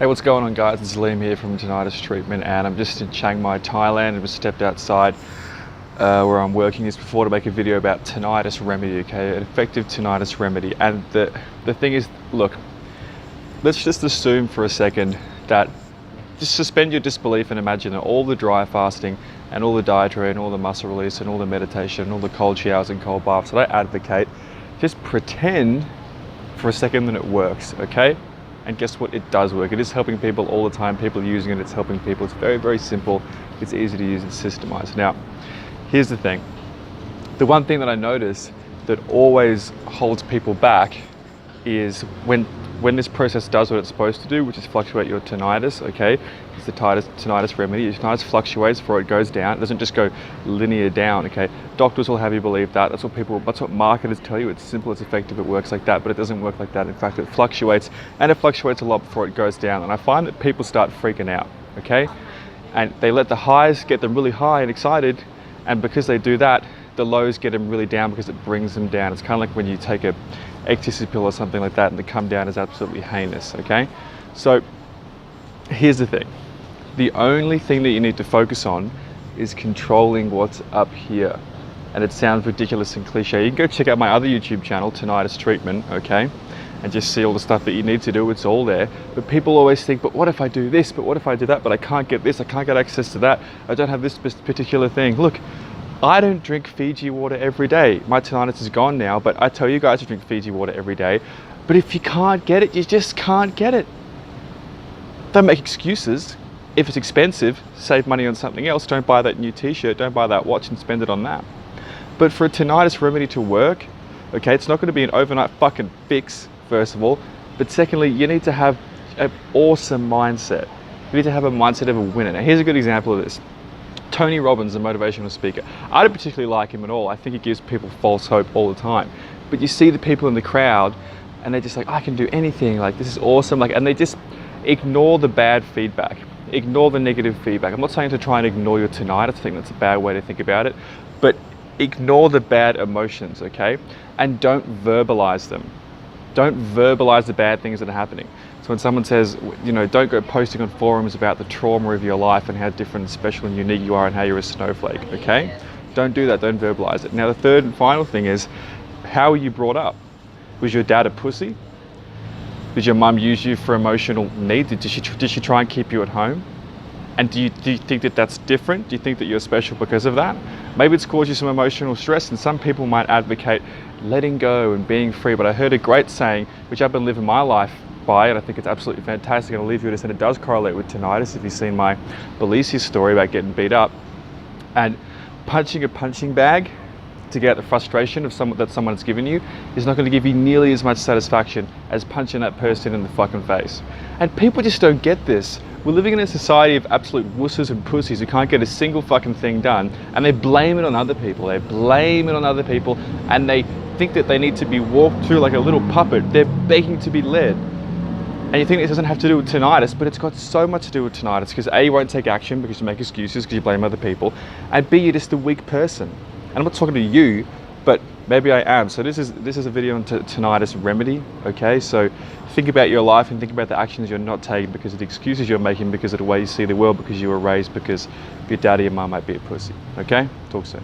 Hey, what's going on, guys? It's Liam here from Tinnitus Treatment, and I'm just in Chiang Mai, Thailand. I just stepped outside where I'm working just before to make a video about tinnitus remedy, okay? An effective tinnitus remedy. And the thing is, look, let's just assume for a second that, just suspend your disbelief and imagine that all the dry fasting and all the dietary and all the muscle release and all the meditation and all the cold showers and cold baths that I advocate, just pretend for a second that it works, okay? And guess what? It does work. It is helping people all the time. People are using it. It's helping people. It's very, very simple. It's easy to use. It's systemized. Now, here's the thing. The one thing that I notice that always holds people back is when this process does what it's supposed to do, which is fluctuate your tinnitus, okay? It's the tinnitus remedy. Your tinnitus fluctuates before it goes down. It doesn't just go linear down, okay? Doctors will have you believe that. That's what marketers tell you. It's simple, it's effective, it works like that, but it doesn't work like that. In fact, it fluctuates, and it fluctuates a lot before it goes down. And I find that people start freaking out, okay? And they let the highs get them really high and excited, and because they do that, the lows get them really down because it brings them down. It's kind of like when you take a ecstasy pill or something like that and the come down is absolutely heinous, okay? So here's the thing. The only thing that you need to focus on is controlling what's up here. And it sounds ridiculous and cliche. You can go check out my other YouTube channel, Tinnitus Treatment, okay? And just see all the stuff that you need to do. It's all there. But people always think, but what if I do this? But what if I do that? But I can't get this, I can't get access to that. I don't have this particular thing. Look, I don't drink Fiji water every day. My tinnitus is gone now, but I tell you guys to drink Fiji water every day. But if you can't get it, you just can't get it. Don't make excuses. If it's expensive, save money on something else. Don't buy that new t-shirt, don't buy that watch and spend it on that. But for a tinnitus remedy to work, okay, it's not going to be an overnight fucking fix, first of all. But secondly, you need to have an awesome mindset. You need to have a mindset of a winner. Now, here's a good example of this. Tony Robbins, a motivational speaker. I don't particularly like him at all. I think he gives people false hope all the time. But you see the people in the crowd and they're just like, I can do anything, like this is awesome, like, and they just ignore the bad feedback, ignore the negative feedback. I'm not saying to try and ignore your tinnitus, I think that's a bad way to think about it, but ignore the bad emotions, okay? And don't verbalize them. Don't verbalize the bad things that are happening. So when someone says, you know, don't go posting on forums about the trauma of your life and how different and special and unique you are and how you're a snowflake, okay? Don't do that, don't verbalize it. Now the third and final thing is, how were you brought up? Was your dad a pussy? Did your mum use you for emotional needs? Did she try and keep you at home? And do you think that that's different? Do you think that you're special because of that? Maybe it's caused you some emotional stress, and some people might advocate letting go and being free. But I heard a great saying, which I've been living my life by, and I think it's absolutely fantastic. And I'll leave you with this, and it does correlate with tinnitus. If you've seen my Belize story about getting beat up, and punching a punching bag to get the frustration of that someone's given you is not going to give you nearly as much satisfaction as punching that person in the fucking face. And people just don't get this. We're living in a society of absolute wusses and pussies who can't get a single fucking thing done, and they blame it on other people. They blame it on other people, and they think that they need to be walked through like a little puppet. They're begging to be led. And you think it doesn't have to do with tinnitus, but it's got so much to do with tinnitus, because A, you won't take action because you make excuses because you blame other people, and B, you're just a weak person. And I'm not talking to you, but maybe I am. So this is a video on tinnitus remedy, okay? So think about your life and think about the actions you're not taking because of the excuses you're making, because of the way you see the world, because you were raised, because your dad or your mum might be a pussy, okay? Talk soon.